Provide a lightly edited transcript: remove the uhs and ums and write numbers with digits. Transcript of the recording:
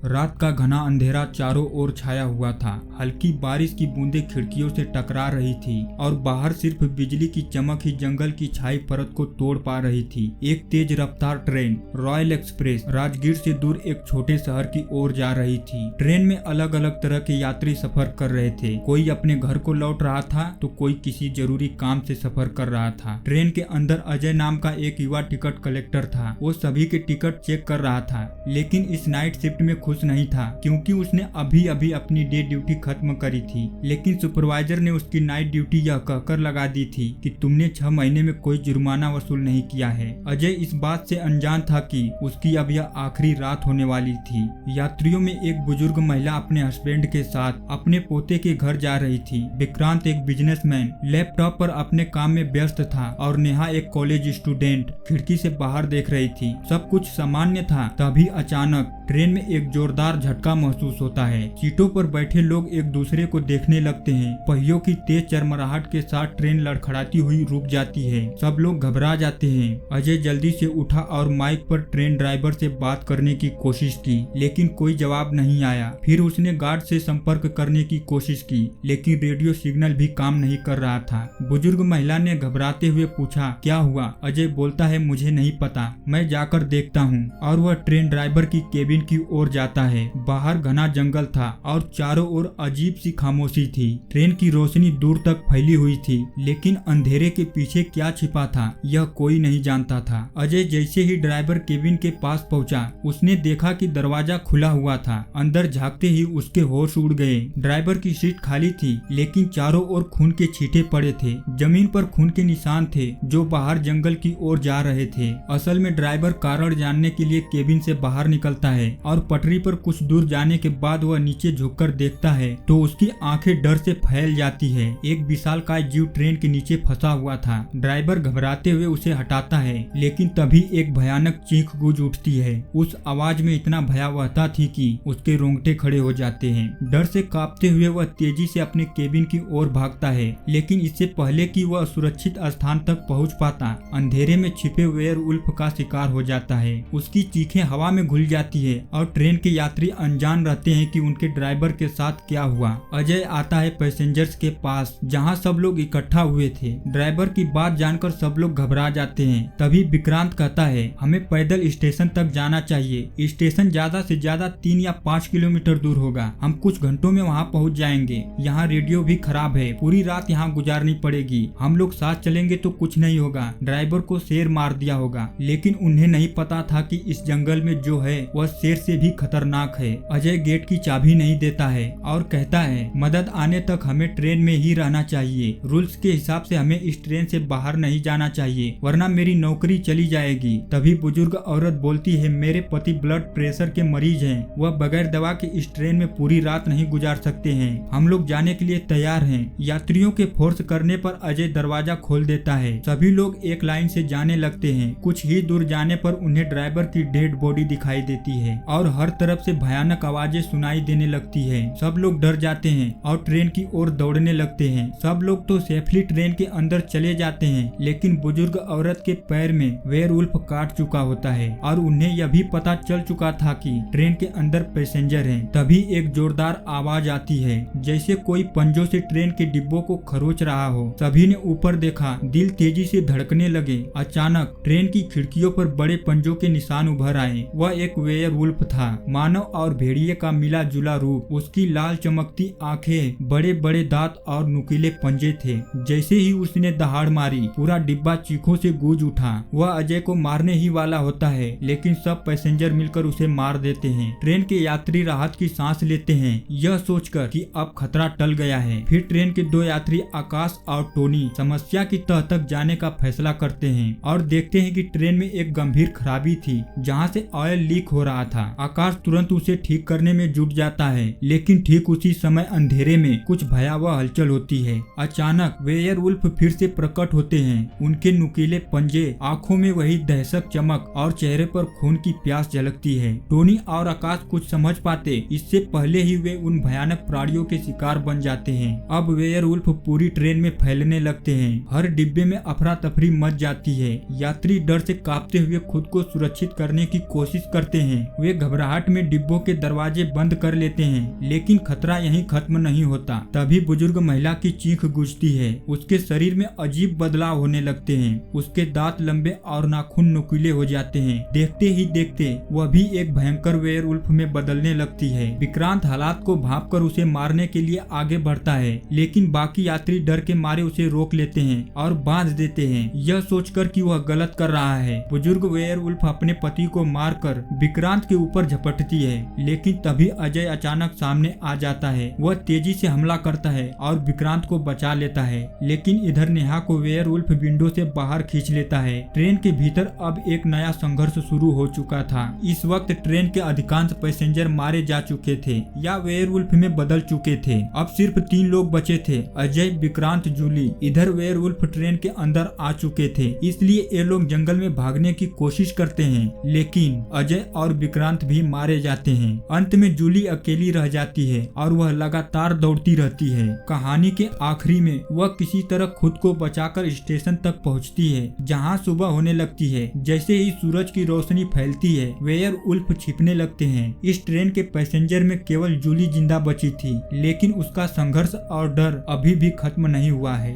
रात का घना अंधेरा चारों ओर छाया हुआ था। हल्की बारिश की बूंदें खिड़कियों से टकरा रही थी और बाहर सिर्फ बिजली की चमक ही जंगल की छाई परत को तोड़ पा रही थी। एक तेज रफ्तार ट्रेन रॉयल एक्सप्रेस राजगीर से दूर एक छोटे शहर की ओर जा रही थी। ट्रेन में अलग अलग तरह के यात्री सफर कर रहे थे। कोई अपने घर को लौट रहा था तो कोई किसी जरूरी काम से सफर कर रहा था। ट्रेन के अंदर अजय नाम का एक युवा टिकट कलेक्टर था। वो सभी के टिकट चेक कर रहा था, लेकिन इस नाइट शिफ्ट में खुश नहीं था क्योंकि उसने अभी अभी अपनी डे ड्यूटी खत्म करी थी। लेकिन सुपरवाइजर ने उसकी नाइट ड्यूटी यह कहकर लगा दी थी कि तुमने 6 महीने में कोई जुर्माना वसूल नहीं किया है। अजय इस बात से अनजान था कि उसकी अब यह आखिरी रात होने वाली थी। यात्रियों में एक बुजुर्ग महिला अपने हस्बैंड के साथ अपने पोते के घर जा रही थी। विक्रांत एक बिजनेसमैन लैपटॉप पर अपने काम में व्यस्त था और नेहा एक कॉलेज स्टूडेंट खिड़की से बाहर देख रही थी। सब कुछ सामान्य था, तभी अचानक ट्रेन में एक जोरदार झटका महसूस होता है। सीटों पर बैठे लोग एक दूसरे को देखने लगते हैं। पहियों की तेज चरमराहट के साथ ट्रेन लड़खड़ाती हुई रुक जाती है। सब लोग घबरा जाते हैं। अजय जल्दी से उठा और माइक पर ट्रेन ड्राइवर से बात करने की कोशिश की, लेकिन कोई जवाब नहीं आया। फिर उसने गार्ड से संपर्क करने की कोशिश की, लेकिन रेडियो सिग्नल भी काम नहीं कर रहा था। बुजुर्ग महिला ने घबराते हुए पूछा, क्या हुआ? अजय बोलता है, मुझे नहीं पता, मैं जाकर देखता हूँ। और वह ट्रेन ड्राइवर की केबिन की ओर जाता है। बाहर घना जंगल था और चारों ओर अजीब सी खामोशी थी। ट्रेन की रोशनी दूर तक फैली हुई थी, लेकिन अंधेरे के पीछे क्या छिपा था यह कोई नहीं जानता था। अजय जैसे ही ड्राइवर केबिन के पास पहुंचा, उसने देखा कि दरवाजा खुला हुआ था। अंदर झांकते ही उसके होश उड़ गए। ड्राइवर की सीट खाली थी, लेकिन चारों ओर खून के छींटे पड़े थे। जमीन पर खून के निशान थे जो बाहर जंगल की ओर जा रहे थे। असल में ड्राइवर कारण जानने के लिए केबिन से बाहर निकलता है और पटरी पर कुछ दूर जाने के बाद वह नीचे झुककर देखता है तो उसकी आंखें डर से फैल जाती है। एक विशालकाय जीव ट्रेन के नीचे फंसा हुआ था। ड्राइवर घबराते हुए उसे हटाता है, लेकिन तभी एक भयानक चीख गूंज उठती है। उस आवाज में इतना भयावहता थी कि उसके रोंगटे खड़े हो जाते हैं। डर से कांपते हुए वह तेजी से अपने केबिन की ओर भागता है, लेकिन इससे पहले कि वह सुरक्षित स्थान तक पहुंच पाता, अंधेरे में छिपे वेयरवुल्फ का शिकार हो जाता है। उसकी चीखें हवा में घुल जाती है और ट्रेन के यात्री अनजान रहते हैं कि उनके ड्राइवर के साथ क्या हुआ। अजय आता है पैसेंजर्स के पास जहां सब लोग इकट्ठा हुए थे। ड्राइवर की बात जानकर सब लोग घबरा जाते हैं। तभी विक्रांत कहता है, हमें पैदल स्टेशन तक जाना चाहिए। स्टेशन ज्यादा से ज्यादा 3 या 5 किलोमीटर दूर होगा। हम कुछ घंटों में वहां पहुंच जाएंगे। यहाँ रेडियो भी खराब है, पूरी रात यहाँ गुजारनी पड़ेगी। हम लोग साथ चलेंगे तो कुछ नहीं होगा। ड्राइवर को शेर मार दिया होगा, लेकिन उन्हें नहीं पता था कि इस जंगल में जो है वह शेर से भी खतरनाक है। अजय गेट की चाबी नहीं देता है और कहता है, मदद आने तक हमें ट्रेन में ही रहना चाहिए। रूल्स के हिसाब से हमें इस ट्रेन से बाहर नहीं जाना चाहिए, वरना मेरी नौकरी चली जाएगी। तभी बुजुर्ग औरत बोलती है, मेरे पति ब्लड प्रेशर के मरीज हैं, वह बगैर दवा के इस ट्रेन में पूरी रात नहीं गुजार सकते हैं। हम लोग जाने के लिए तैयार हैं। यात्रियों के फोर्स करने पर अजय दरवाजा खोल देता है। सभी लोग एक लाइन से जाने लगते हैं। कुछ ही दूर जाने पर उन्हें ड्राइवर की डेड बॉडी दिखाई देती है और हर तरफ से भयानक आवाजें सुनाई देने लगती है। सब लोग डर जाते हैं और ट्रेन की ओर दौड़ने लगते हैं। सब लोग तो सेफली ट्रेन के अंदर चले जाते हैं, लेकिन बुजुर्ग औरत के पैर में वेयरवुल्फ काट चुका होता है और उन्हें यह भी पता चल चुका था कि ट्रेन के अंदर पैसेंजर हैं। तभी एक जोरदार आवाज आती है, जैसे कोई पंजों से ट्रेन के डिब्बों को खरोच रहा हो। सभी ने ऊपर देखा, दिल तेजी से धड़कने लगे। अचानक ट्रेन की खिड़कियों पर बड़े पंजों के निशान उभर आए। वह एक वेयरवुल्फ था, मानव और भेड़िए का मिला जुला रूप। उसकी लाल चमकती आंखें, बड़े बड़े दांत और नुकीले पंजे थे। जैसे ही उसने दहाड़ मारी, पूरा डिब्बा चीखों से गूंज उठा। वह अजय को मारने ही वाला होता है, लेकिन सब पैसेंजर मिलकर उसे मार देते हैं। ट्रेन के यात्री राहत की सांस लेते हैं, यह सोचकर कि अब खतरा टल गया है। फिर ट्रेन के 2 यात्री आकाश और टोनी समस्या की तह तक जाने का फैसला करते हैं और देखते हैं कि ट्रेन में एक गंभीर खराबी थी, जहाँ से ऑयल लीक हो रहा था। आकाश तुरंत उसे ठीक करने में जुट जाता है, लेकिन ठीक उसी समय अंधेरे में कुछ भयावह हलचल होती है। अचानक वेयरवुल्फ फिर से प्रकट होते हैं। उनके नुकीले पंजे, आंखों में वही दहशत चमक और चेहरे पर खून की प्यास झलकती है। टोनी और आकाश कुछ समझ पाते इससे पहले ही वे उन भयानक प्राणियों के शिकार बन जाते हैं। अब वेयरवुल्फ पूरी ट्रेन में फैलने लगते हैं। हर डिब्बे में अफरा तफरी मच जाती है। यात्री डर से कांपते हुए खुद को सुरक्षित करने की कोशिश करते हैं। वे घबराहट में डिब्बों के दरवाजे बंद कर लेते हैं, लेकिन खतरा यहीं खत्म नहीं होता। तभी बुजुर्ग महिला की चीख गूंजती है। उसके शरीर में अजीब बदलाव होने लगते हैं। उसके दांत लंबे और नाखून नुकीले हो जाते हैं। देखते ही देखते वह भी एक भयंकर वेयरवुल्फ में बदलने लगती है। विक्रांत हालात को भांपकर उसे मारने के लिए आगे बढ़ता है, लेकिन बाकी यात्री डर के मारे उसे रोक लेते हैं और बांध देते हैं, यह सोचकर कि वह गलत कर रहा है। बुजुर्ग वेयरवुल्फ अपने पति को मारकर विक्रांत के ऊपर झपटती है, लेकिन तभी अजय अचानक सामने आ जाता है। वह तेजी से हमला करता है और विक्रांत को बचा लेता है, लेकिन इधर नेहा को वेयरवुल्फ विंडो से बाहर खींच लेता है। ट्रेन के भीतर अब एक नया संघर्ष शुरू हो चुका था। इस वक्त ट्रेन के अधिकांश पैसेंजर मारे जा चुके थे या वेयरवुल्फ में बदल चुके थे। अब सिर्फ 3 लोग बचे थे, अजय, विक्रांत, जूली। इधर वेयरवुल्फ ट्रेन के अंदर आ चुके थे, इसलिए ये लोग जंगल में भागने की कोशिश करते हैं, लेकिन अजय और विक्रांत भी मारे जाते हैं। अंत में जूली अकेली रह जाती है और वह लगातार दौड़ती रहती है। कहानी के आखिरी में वह किसी तरह खुद को बचाकर स्टेशन तक पहुंचती है, जहां सुबह होने लगती है। जैसे ही सूरज की रोशनी फैलती है, वेयरवुल्फ छिपने लगते हैं। इस ट्रेन के पैसेंजर में केवल जूली जिंदा बची थी, लेकिन उसका संघर्ष और डर अभी भी खत्म नहीं हुआ है।